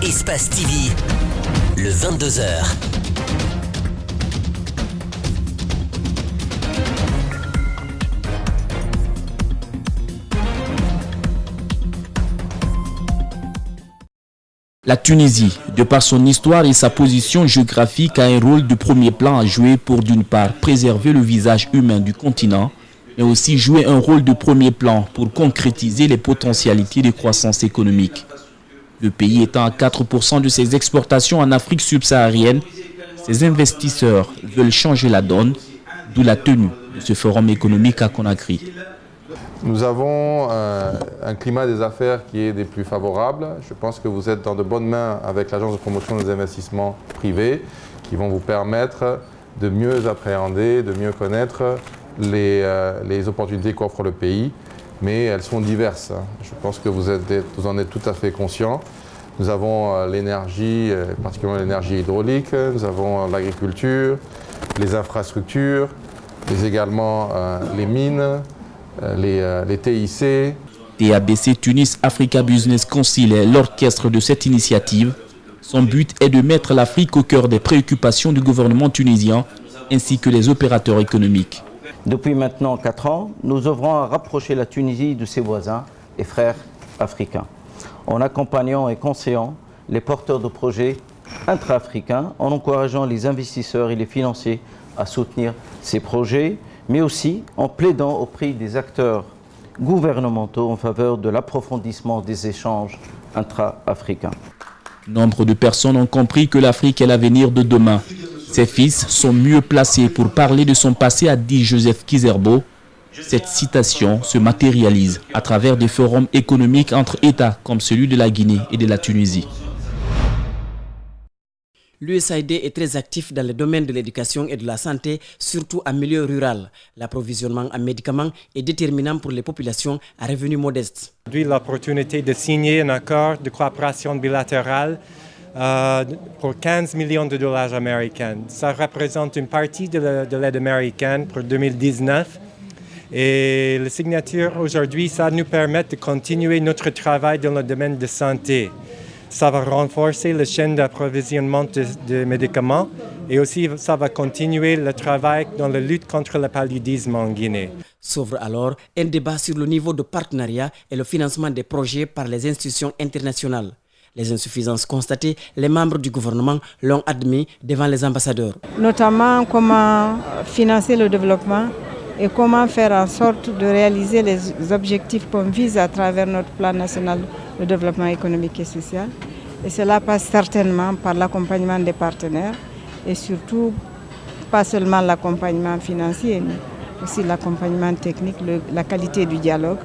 Espace TV, le 22h. La Tunisie, de par son histoire et sa position géographique, a un rôle de premier plan à jouer pour d'une part préserver le visage humain du continent, mais aussi jouer un rôle de premier plan pour concrétiser les potentialités de croissance économique. Le pays étant à 4% de ses exportations en Afrique subsaharienne, ses investisseurs veulent changer la donne, d'où la tenue de ce forum économique à Conakry. Nous avons un climat des affaires qui est des plus favorables. Je pense que vous êtes dans de bonnes mains avec l'Agence de promotion des investissements privés qui vont vous permettre de mieux appréhender, de mieux connaître les opportunités qu'offre le pays. Mais elles sont diverses. Je pense que vous en êtes tout à fait conscients. Nous avons l'énergie, particulièrement l'énergie hydraulique, nous avons l'agriculture, les infrastructures, mais également les mines, les TIC. TABC Tunis Africa Business Council est l'orchestre de cette initiative. Son but est de mettre l'Afrique au cœur des préoccupations du gouvernement tunisien ainsi que des opérateurs économiques. Depuis maintenant 4 ans, nous œuvrons à rapprocher la Tunisie de ses voisins et frères africains, en accompagnant et conseillant les porteurs de projets intra-africains, en encourageant les investisseurs et les financiers à soutenir ces projets, mais aussi en plaidant auprès des acteurs gouvernementaux en faveur de l'approfondissement des échanges intra-africains. Nombre de personnes ont compris que l'Afrique est l'avenir de demain. Ses fils sont mieux placés pour parler de son passé, a dit Joseph Kizerbo. Cette citation se matérialise à travers des forums économiques entre États comme celui de la Guinée et de la Tunisie. L'USAID est très actif dans le domaine de l'éducation et de la santé, surtout en milieu rural. L'approvisionnement en médicaments est déterminant pour les populations à revenus modestes. Aujourd'hui, l'opportunité de signer un accord de coopération bilatérale pour 15 millions de dollars américains. Ça représente une partie de l'aide américaine pour 2019. Et la signature aujourd'hui, ça nous permet de continuer notre travail dans le domaine de santé. Ça va renforcer la chaîne d'approvisionnement de médicaments et aussi ça va continuer le travail dans la lutte contre le paludisme en Guinée. S'ouvre alors un débat sur le niveau de partenariat et le financement des projets par les institutions internationales. Les insuffisances constatées, les membres du gouvernement l'ont admis devant les ambassadeurs. Notamment comment financer le développement et comment faire en sorte de réaliser les objectifs qu'on vise à travers notre plan national de développement économique et social. Et cela passe certainement par l'accompagnement des partenaires et surtout pas seulement l'accompagnement financier, mais aussi l'accompagnement technique, la qualité du dialogue.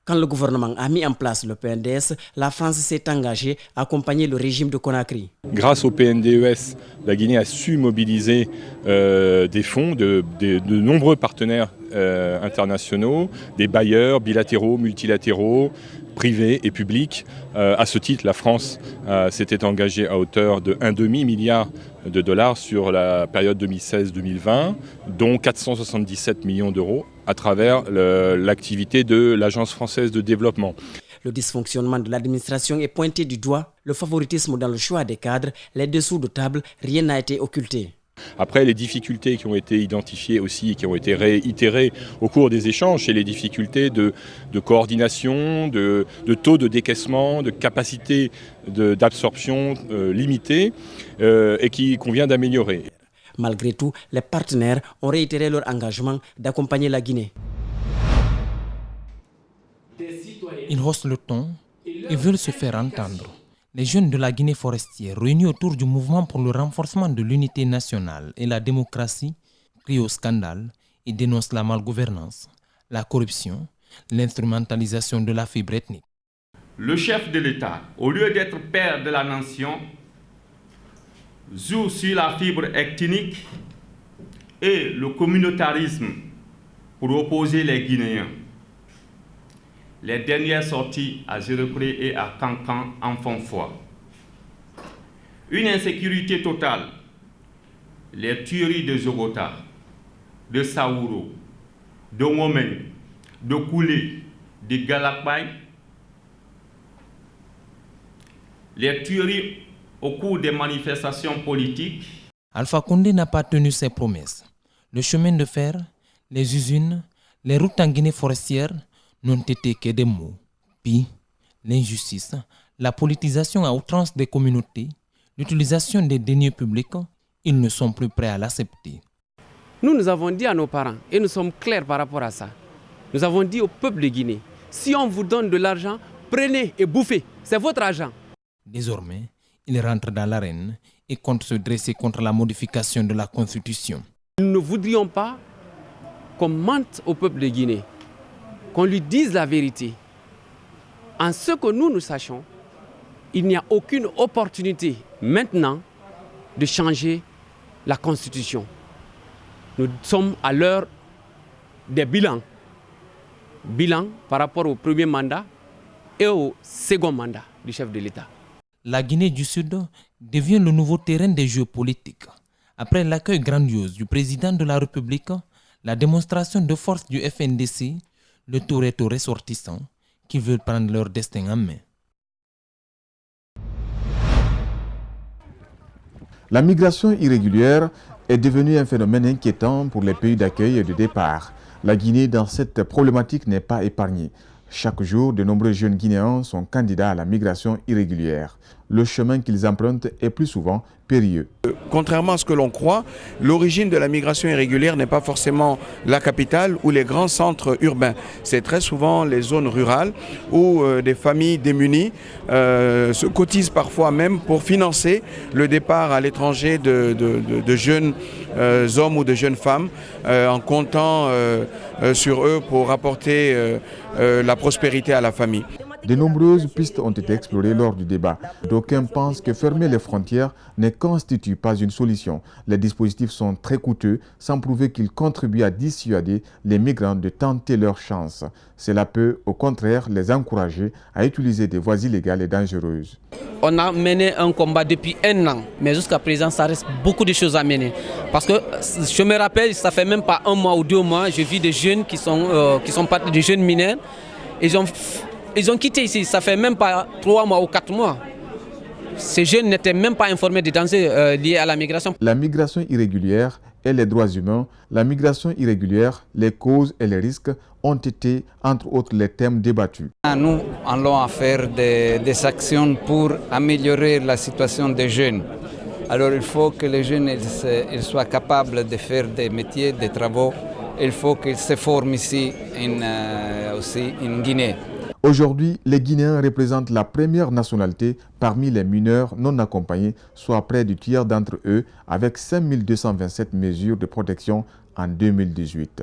Quand le gouvernement a mis en place le PNDS, la France s'est engagée à accompagner le régime de Conakry. Grâce au PNDES, la Guinée a su mobiliser des fonds de nombreux partenaires internationaux, des bailleurs bilatéraux, multilatéraux, privés et publics. À ce titre, la France s'était engagée à hauteur de 1,5 milliard de dollars sur la période 2016-2020, dont 477 millions d'euros à travers l'activité de l'Agence française de développement. Le dysfonctionnement de l'administration est pointé du doigt, le favoritisme dans le choix des cadres, les dessous de table, rien n'a été occulté. Après, les difficultés qui ont été identifiées aussi et qui ont été réitérées au cours des échanges, c'est les difficultés de coordination, de taux de décaissement, de capacité d'absorption limitée et qui convient d'améliorer. Malgré tout, les partenaires ont réitéré leur engagement d'accompagner la Guinée. Ils haussent le ton et veulent se faire entendre. Les jeunes de la Guinée forestière, réunis autour du mouvement pour le renforcement de l'unité nationale et la démocratie, crient au scandale et dénoncent la malgouvernance, la corruption, l'instrumentalisation de la fibre ethnique. Le chef de l'État, au lieu d'être père de la nation, joue sur la fibre ethnique et le communautarisme pour opposer les Guinéens. Les dernières sorties à Gérépré et à Cancan en font foi. Une insécurité totale, les tueries de Jogota, de Saouro, de Momen, de Koulé, de Galakbaï, les tueries au cours des manifestations politiques. Alpha Condé n'a pas tenu ses promesses. Le chemin de fer, les usines, les routes en Guinée forestière n'ont été que des mots. Puis, l'injustice, la politisation à outrance des communautés, l'utilisation des deniers publics, ils ne sont plus prêts à l'accepter. Nous avons dit à nos parents, et nous sommes clairs par rapport à ça, nous avons dit au peuple de Guinée, si on vous donne de l'argent, prenez et bouffez, c'est votre argent. Désormais, ils rentrent dans l'arène et comptent se dresser contre la modification de la Constitution. Nous ne voudrions pas qu'on mente au peuple de Guinée, qu'on lui dise la vérité. En ce que nous sachons, il n'y a aucune opportunité maintenant de changer la Constitution. Nous sommes à l'heure des bilans. Bilan par rapport au premier mandat et au second mandat du chef de l'État. La Guinée du Sud devient le nouveau terrain des jeux politiques. Après l'accueil grandiose du président de la République, la démonstration de force du FNDC, le tour est aux ressortissants qui veulent prendre leur destin en main. La migration irrégulière est devenue un phénomène inquiétant pour les pays d'accueil et de départ. La Guinée, dans cette problématique, n'est pas épargnée. Chaque jour, de nombreux jeunes Guinéens sont candidats à la migration irrégulière. Le chemin qu'ils empruntent est plus souvent périlleux. Contrairement à ce que l'on croit, l'origine de la migration irrégulière n'est pas forcément la capitale ou les grands centres urbains. C'est très souvent les zones rurales où des familles démunies se cotisent parfois même pour financer le départ à l'étranger de jeunes hommes ou de jeunes femmes en comptant sur eux pour apporter la prospérité à la famille. De nombreuses pistes ont été explorées lors du débat. D'aucuns pensent que fermer les frontières ne constitue pas une solution. Les dispositifs sont très coûteux, sans prouver qu'ils contribuent à dissuader les migrants de tenter leur chance. Cela peut, au contraire, les encourager à utiliser des voies illégales et dangereuses. On a mené un combat depuis 1 an, mais jusqu'à présent, ça reste beaucoup de choses à mener. Parce que je me rappelle, ça fait même pas 1 mois ou 2 mois, j'ai vu des jeunes qui sont partis, des jeunes mineurs. Ils ont quitté ici, ça fait même pas 3 mois ou 4 mois. Ces jeunes n'étaient même pas informés des dangers liés à la migration. La migration irrégulière et les droits humains, la migration irrégulière, les causes et les risques ont été, entre autres, les thèmes débattus. Nous allons faire des actions pour améliorer la situation des jeunes. Alors il faut que les jeunes ils soient capables de faire des métiers, des travaux. Il faut qu'ils se forment ici, aussi en Guinée. Aujourd'hui, les Guinéens représentent la première nationalité parmi les mineurs non accompagnés, soit près du tiers d'entre eux, avec 5227 mesures de protection en 2018.